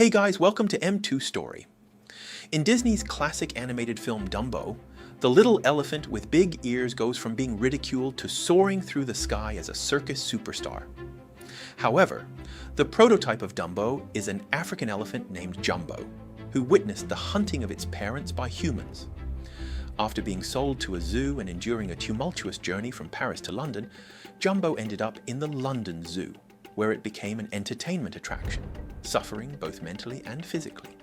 Hey guys, welcome to M2 Story. In Disney's classic animated film Dumbo, the little elephant with big ears goes from being ridiculed to soaring through the sky as a circus superstar. However, the prototype of Dumbo is an African elephant named Jumbo, who witnessed the hunting of its parents by humans. After being sold to a zoo and enduring a tumultuous journey from Paris to London, Jumbo ended up in the London Zoo, where it became an entertainment attraction, suffering both mentally and physically.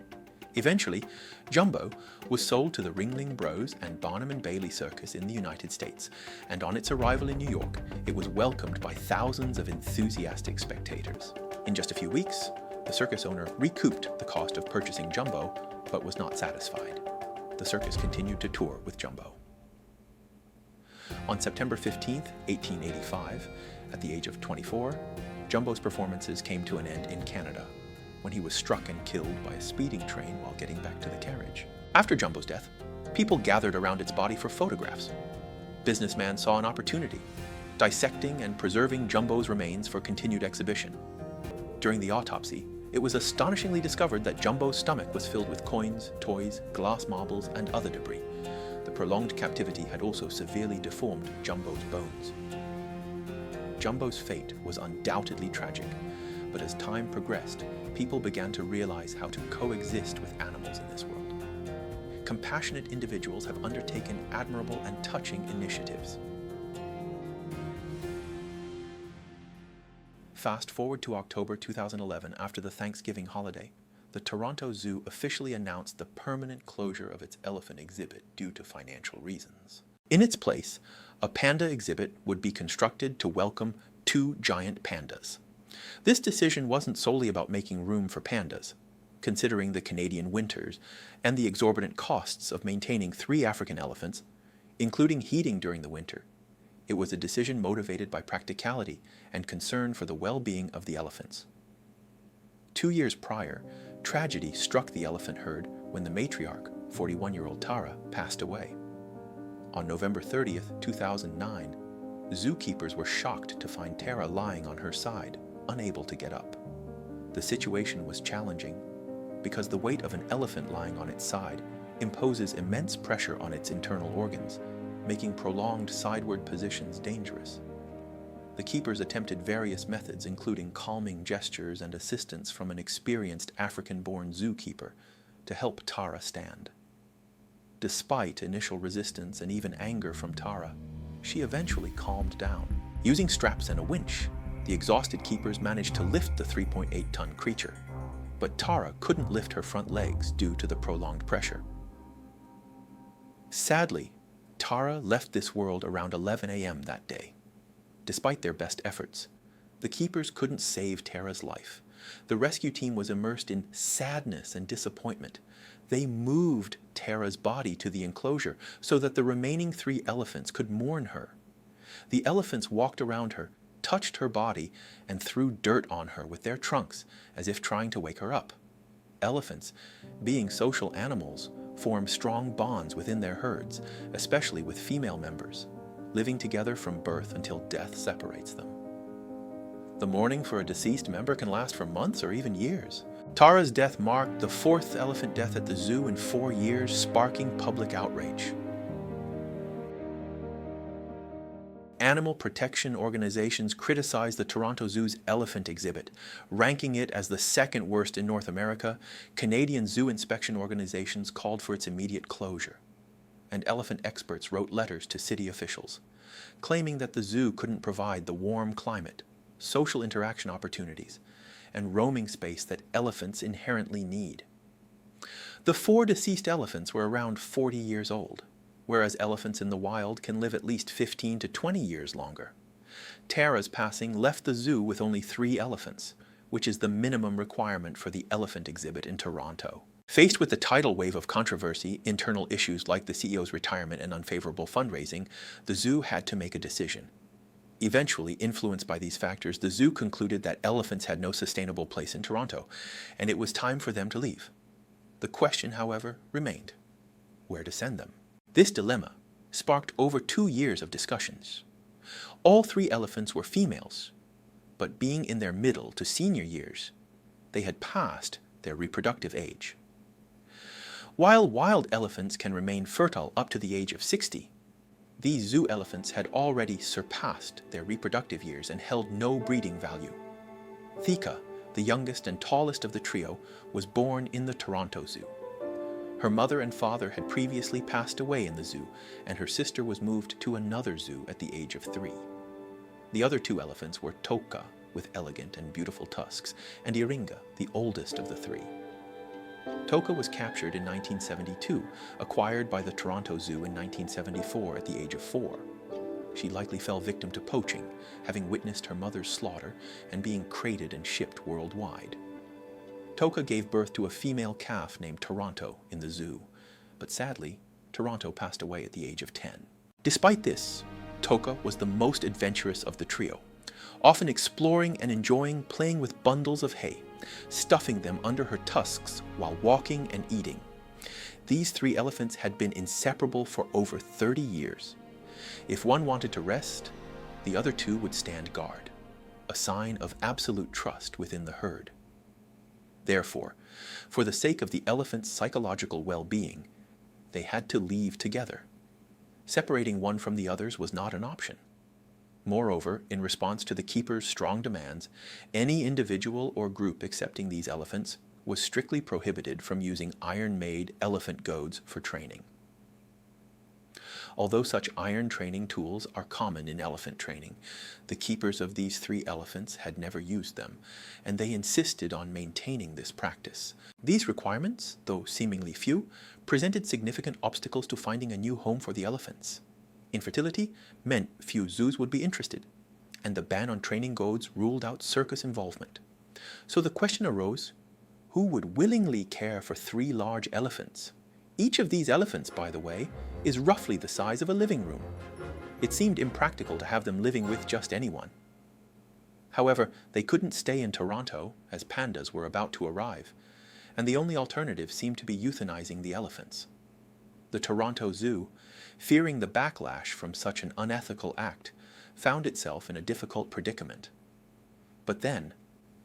Eventually, Jumbo was sold to the Ringling Bros and Barnum and Bailey Circus in the United States, and on its arrival in New York, it was welcomed by thousands of enthusiastic spectators. In just a few weeks, the circus owner recouped the cost of purchasing Jumbo, but was not satisfied. The circus continued to tour with Jumbo. On September 15, 1885, at the age of 24, Jumbo's performances came to an end in Canada, when he was struck and killed by a speeding train while getting back to the carriage. After Jumbo's death, people gathered around its body for photographs. Businessmen saw an opportunity, dissecting and preserving Jumbo's remains for continued exhibition. During the autopsy, it was astonishingly discovered that Jumbo's stomach was filled with coins, toys, glass marbles, and other debris. The prolonged captivity had also severely deformed Jumbo's bones. Jumbo's fate was undoubtedly tragic, but as time progressed, people began to realize how to coexist with animals in this world. Compassionate individuals have undertaken admirable and touching initiatives. Fast forward to October 2011, after the Thanksgiving holiday, the Toronto Zoo officially announced the permanent closure of its elephant exhibit due to financial reasons. In its place, a panda exhibit would be constructed to welcome 2 giant pandas. This decision wasn't solely about making room for pandas, considering the Canadian winters and the exorbitant costs of maintaining 3 African elephants, including heating during the winter. It was a decision motivated by practicality and concern for the well-being of the elephants. 2 years prior, tragedy struck the elephant herd when the matriarch, 41-year-old Tara, passed away. On November 30th, 2009, zookeepers were shocked to find Tara lying on her side, unable to get up. The situation was challenging because the weight of an elephant lying on its side imposes immense pressure on its internal organs, making prolonged sideward positions dangerous. The keepers attempted various methods, including calming gestures and assistance from an experienced African-born zookeeper, to help Tara stand. Despite initial resistance and even anger from Tara, she eventually calmed down. Using straps and a winch, the exhausted keepers managed to lift the 3.8-ton creature, but Tara couldn't lift her front legs due to the prolonged pressure. Sadly, Tara left this world around 11 a.m. that day. Despite their best efforts, the keepers couldn't save Tara's life. The rescue team was immersed in sadness and disappointment. They moved Tara's body to the enclosure so that the remaining 3 elephants could mourn her. The elephants walked around her, touched her body, and threw dirt on her with their trunks as if trying to wake her up. Elephants, being social animals, form strong bonds within their herds, especially with female members, living together from birth until death separates them. The mourning for a deceased member can last for months or even years. Tara's death marked the 4th elephant death at the zoo in 4 years, sparking public outrage. Animal protection organizations criticized the Toronto Zoo's elephant exhibit, ranking it as the 2nd worst in North America. Canadian zoo inspection organizations called for its immediate closure, and elephant experts wrote letters to city officials, claiming that the zoo couldn't provide the warm climate, social interaction opportunities, and roaming space that elephants inherently need. The 4 deceased elephants were around 40 years old, whereas elephants in the wild can live at least 15 to 20 years longer. Tara's passing left the zoo with only 3 elephants, which is the minimum requirement for the elephant exhibit in Toronto. Faced with the tidal wave of controversy, internal issues like the CEO's retirement and unfavorable fundraising, the zoo had to make a decision. Eventually, influenced by these factors, the zoo concluded that elephants had no sustainable place in Toronto, and it was time for them to leave. The question, however, remained: where to send them? This dilemma sparked over 2 years of discussions. All 3 elephants were females, but being in their middle to senior years, they had passed their reproductive age. While wild elephants can remain fertile up to the age of 60, these zoo elephants had already surpassed their reproductive years and held no breeding value. Thika, the youngest and tallest of the trio, was born in the Toronto Zoo. Her mother and father had previously passed away in the zoo, and her sister was moved to another zoo at the age of 3. The other 2 elephants were Toka, with elegant and beautiful tusks, and Iringa, the oldest of the 3. Toka was captured in 1972, acquired by the Toronto Zoo in 1974 at the age of 4. She likely fell victim to poaching, having witnessed her mother's slaughter and being crated and shipped worldwide. Toka gave birth to a female calf named Toronto in the zoo, but sadly, Toronto passed away at the age of 10. Despite this, Toka was the most adventurous of the trio, often exploring and enjoying playing with bundles of hay, stuffing them under her tusks while walking and eating. These 3 elephants had been inseparable for over 30 years. If one wanted to rest, the other 2 would stand guard, a sign of absolute trust within the herd. Therefore, for the sake of the elephant's psychological well-being, they had to leave together. Separating one from the others was not an option. Moreover, in response to the keeper's strong demands, any individual or group accepting these elephants was strictly prohibited from using iron-made elephant goads for training. Although such iron training tools are common in elephant training, the keepers of these 3 elephants had never used them, and they insisted on maintaining this practice. These requirements, though seemingly few, presented significant obstacles to finding a new home for the elephants. Infertility meant few zoos would be interested, and the ban on training goads ruled out circus involvement. So the question arose, who would willingly care for 3 large elephants? Each of these elephants, by the way, is roughly the size of a living room. It seemed impractical to have them living with just anyone. However, they couldn't stay in Toronto, as pandas were about to arrive, and the only alternative seemed to be euthanizing the elephants. The Toronto Zoo, fearing the backlash from such an unethical act, found itself in a difficult predicament. But then,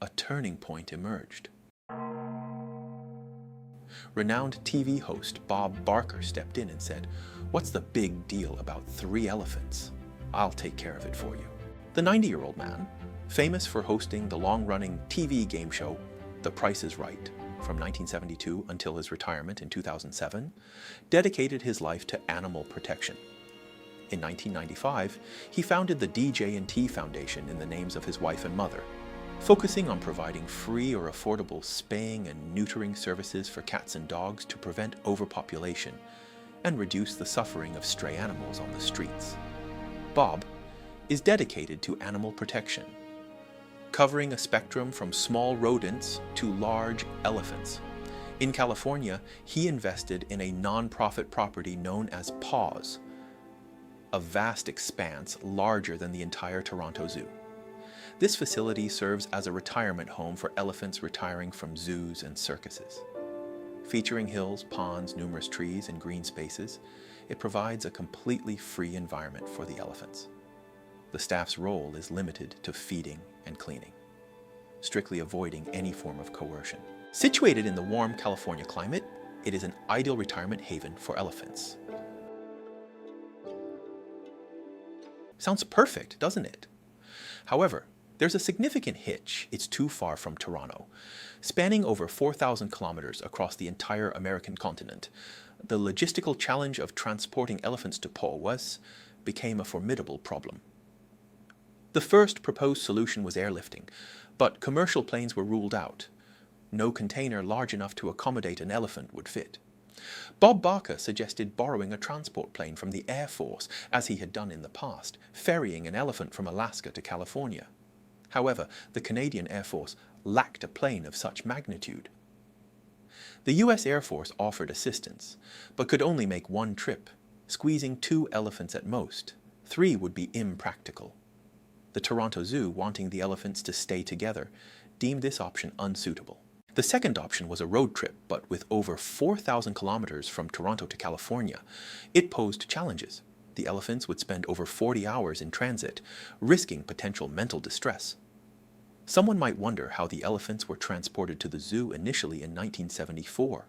a turning point emerged. Renowned TV host Bob Barker stepped in and said, "What's the big deal about 3 elephants? I'll take care of it for you." The 90-year-old man, famous for hosting the long-running TV game show The Price is Right from 1972 until his retirement in 2007, dedicated his life to animal protection. In 1995, he founded the DJ&T Foundation in the names of his wife and mother, focusing on providing free or affordable spaying and neutering services for cats and dogs to prevent overpopulation and reduce the suffering of stray animals on the streets. Bob is dedicated to animal protection, covering a spectrum from small rodents to large elephants. In California, he invested in a non-profit property known as PAWS, a vast expanse larger than the entire Toronto Zoo. This facility serves as a retirement home for elephants retiring from zoos and circuses. Featuring hills, ponds, numerous trees, and green spaces, it provides a completely free environment for the elephants. The staff's role is limited to feeding and cleaning, strictly avoiding any form of coercion. Situated in the warm California climate, it is an ideal retirement haven for elephants. Sounds perfect, doesn't it? However, there's a significant hitch. It's too far from Toronto. Spanning over 4,000 kilometers across the entire American continent, the logistical challenge of transporting elephants to Pauwes became a formidable problem. The first proposed solution was airlifting, but commercial planes were ruled out. No container large enough to accommodate an elephant would fit. Bob Barker suggested borrowing a transport plane from the Air Force, as he had done in the past, ferrying an elephant from Alaska to California. However, the Canadian Air Force lacked a plane of such magnitude. The US Air Force offered assistance, but could only make one trip, squeezing 2 elephants at most. 3 would be impractical. The Toronto Zoo, wanting the elephants to stay together, deemed this option unsuitable. The second option was a road trip, but with over 4,000 kilometers from Toronto to California, it posed challenges. The elephants would spend over 40 hours in transit, risking potential mental distress. Someone might wonder how the elephants were transported to the zoo initially in 1974.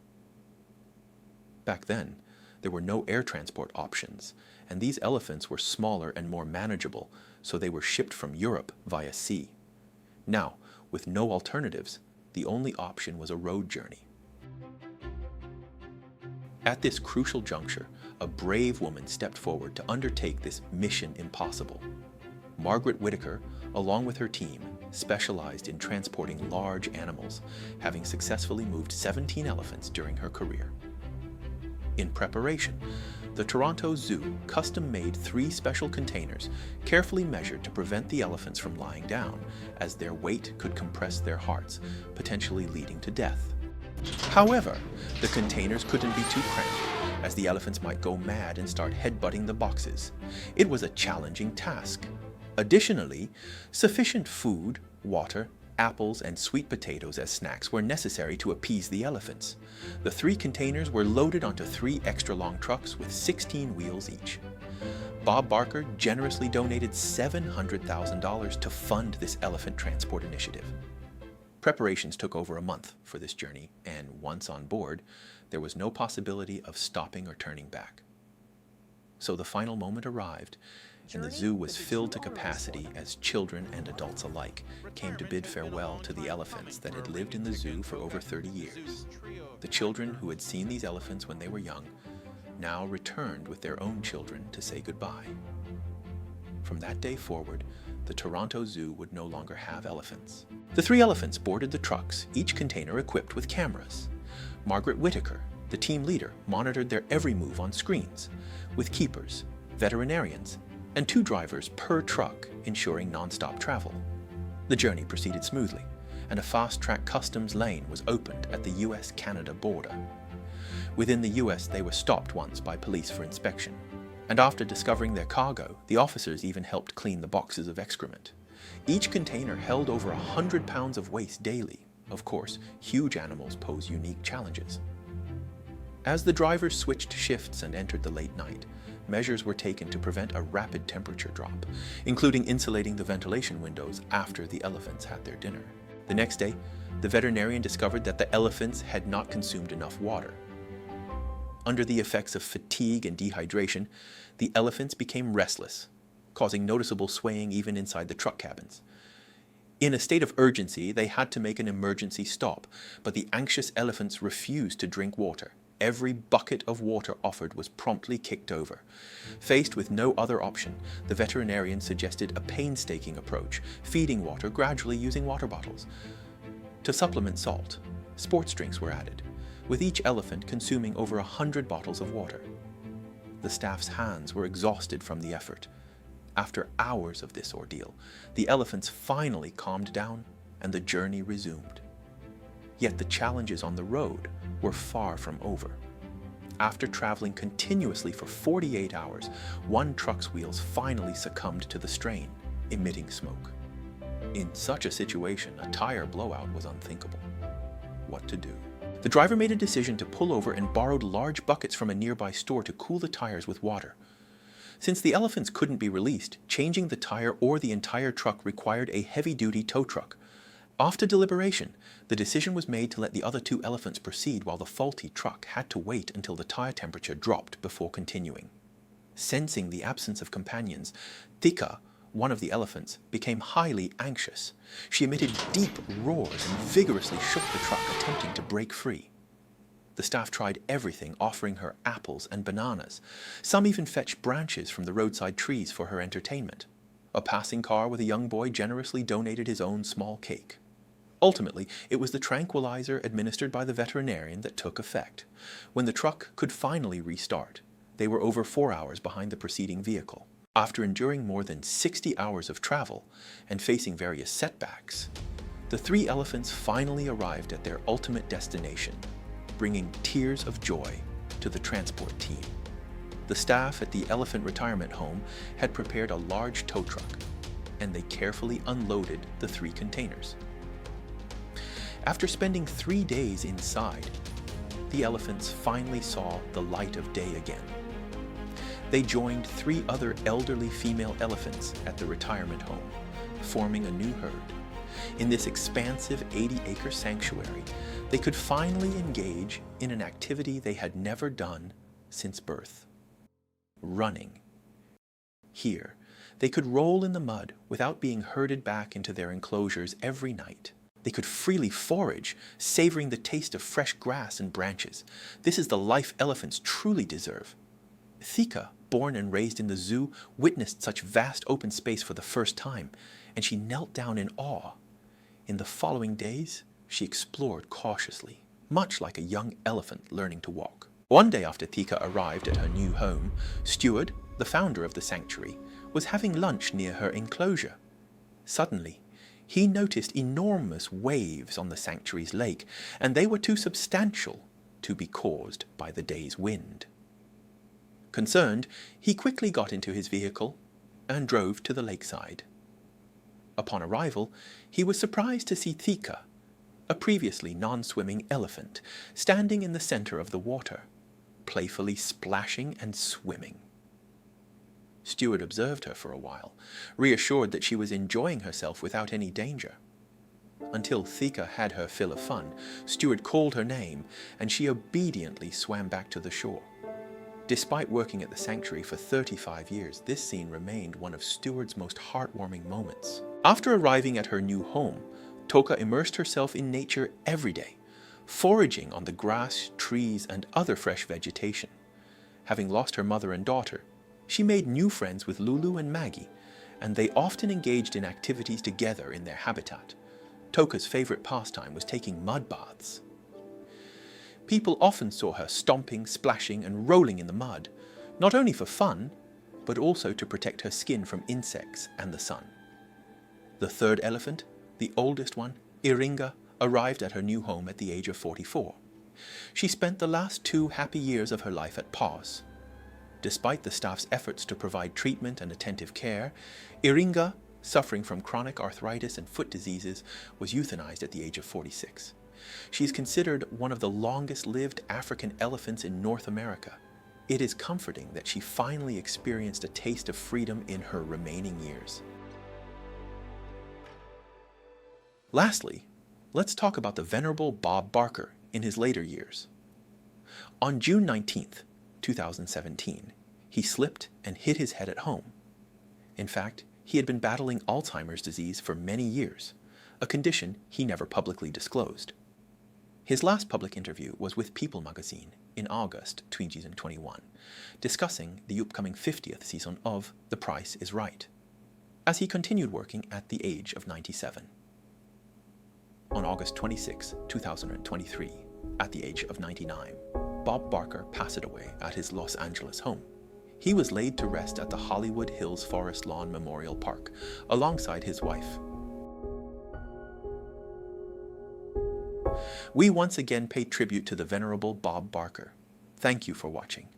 Back then, there were no air transport options, and these elephants were smaller and more manageable, so they were shipped from Europe via sea. Now, with no alternatives, the only option was a road journey. At this crucial juncture, a brave woman stepped forward to undertake this mission impossible. Margaret Whitaker, along with her team, specialized in transporting large animals, having successfully moved 17 elephants during her career. In preparation, the Toronto Zoo custom-made 3 special containers carefully measured to prevent the elephants from lying down, as their weight could compress their hearts, potentially leading to death. However, the containers couldn't be too cramped, as the elephants might go mad and start headbutting the boxes. It was a challenging task. Additionally, sufficient food, water, apples, and sweet potatoes as snacks were necessary to appease the elephants. The 3 containers were loaded onto 3 extra-long trucks with 16 wheels each. Bob Barker generously donated $700,000 to fund this elephant transport initiative. Preparations took over a month for this journey, and once on board, there was no possibility of stopping or turning back. So the final moment arrived, and the zoo was filled to capacity as children and adults alike came to bid farewell to the elephants that had lived in the zoo for over 30 years. The children who had seen these elephants when they were young now returned with their own children to say goodbye. From that day forward, the Toronto Zoo would no longer have elephants. The 3 elephants boarded the trucks, each container equipped with cameras. Margaret Whitaker, the team leader, monitored their every move on screens, with keepers, veterinarians, and 2 drivers per truck, ensuring non-stop travel. The journey proceeded smoothly, and a fast-track customs lane was opened at the US-Canada border. Within the US, they were stopped once by police for inspection, and after discovering their cargo, the officers even helped clean the boxes of excrement. Each container held over 100 pounds of waste daily. Of course, huge animals pose unique challenges. As the drivers switched shifts and entered the late night, measures were taken to prevent a rapid temperature drop, including insulating the ventilation windows after the elephants had their dinner. The next day, the veterinarian discovered that the elephants had not consumed enough water. Under the effects of fatigue and dehydration, the elephants became restless, causing noticeable swaying even inside the truck cabins. In a state of urgency, they had to make an emergency stop, but the anxious elephants refused to drink water. Every bucket of water offered was promptly kicked over. Faced with no other option, the veterinarian suggested a painstaking approach, feeding water gradually using water bottles. To supplement salt, sports drinks were added, with each elephant consuming over 100 bottles of water. The staff's hands were exhausted from the effort. After hours of this ordeal, the elephants finally calmed down and the journey resumed. Yet the challenges on the road were far from over. After traveling continuously for 48 hours, one truck's wheels finally succumbed to the strain, emitting smoke. In such a situation, a tire blowout was unthinkable. What to do? The driver made a decision to pull over and borrowed large buckets from a nearby store to cool the tires with water. Since the elephants couldn't be released, changing the tire or the entire truck required a heavy-duty tow truck. After deliberation, the decision was made to let the other 2 elephants proceed while the faulty truck had to wait until the tire temperature dropped before continuing. Sensing the absence of companions, Thika, one of the elephants, became highly anxious. She emitted deep roars and vigorously shook the truck, attempting to break free. The staff tried everything, offering her apples and bananas. Some even fetched branches from the roadside trees for her entertainment. A passing car with a young boy generously donated his own small cake. Ultimately, it was the tranquilizer administered by the veterinarian that took effect. When the truck could finally restart, they were over 4 hours behind the preceding vehicle. After enduring more than 60 hours of travel and facing various setbacks, the 3 elephants finally arrived at their ultimate destination, bringing tears of joy to the transport team. The staff at the elephant retirement home had prepared a large tow truck, and they carefully unloaded the 3 containers. After spending 3 days inside, the elephants finally saw the light of day again. They joined 3 other elderly female elephants at the retirement home, forming a new herd. in this expansive 80-acre sanctuary, they could finally engage in an activity they had never done since birth: running. Here, they could roll in the mud without being herded back into their enclosures every night. They could freely forage, savoring the taste of fresh grass and branches. This is the life elephants truly deserve. Thika, born and raised in the zoo, witnessed such vast open space for the first time, and she knelt down in awe. In the following days, she explored cautiously, much like a young elephant learning to walk. One day after Thika arrived at her new home, Stuart, the founder of the sanctuary, was having lunch near her enclosure. Suddenly, he noticed enormous waves on the sanctuary's lake, and they were too substantial to be caused by the day's wind. Concerned, he quickly got into his vehicle and drove to the lakeside. Upon arrival, he was surprised to see Thika, a previously non-swimming elephant, standing in the center of the water, playfully splashing and swimming. Stuart observed her for a while, reassured that she was enjoying herself without any danger. Until Thika had her fill of fun, Stuart called her name, and she obediently swam back to the shore. Despite working at the sanctuary for 35 years, this scene remained one of Stuart's most heartwarming moments. After arriving at her new home, Toka immersed herself in nature every day, foraging on the grass, trees, and other fresh vegetation. Having lost her mother and daughter, she made new friends with Lulu and Maggie, and they often engaged in activities together in their habitat. Toka's favorite pastime was taking mud baths. People often saw her stomping, splashing, and rolling in the mud, not only for fun, but also to protect her skin from insects and the sun. The third elephant, the oldest one, Iringa, arrived at her new home at the age of 44. She spent the last 2 happy years of her life at PAWS. Despite the staff's efforts to provide treatment and attentive care, Iringa, suffering from chronic arthritis and foot diseases, was euthanized at the age of 46. She is considered one of the longest-lived African elephants in North America. It is comforting that she finally experienced a taste of freedom in her remaining years. Lastly, let's talk about the venerable Bob Barker in his later years. On June 19th, 2017, he slipped and hit his head at home. In fact, he had been battling Alzheimer's disease for many years, a condition he never publicly disclosed. His last public interview was with People magazine in August 2021, discussing the upcoming 50th season of The Price is Right, as he continued working at the age of 97. On August 26, 2023, at the age of 99, Bob Barker passed away at his Los Angeles home. He was laid to rest at the Hollywood Hills Forest Lawn Memorial Park, alongside his wife. We once again pay tribute to the venerable Bob Barker. Thank you for watching.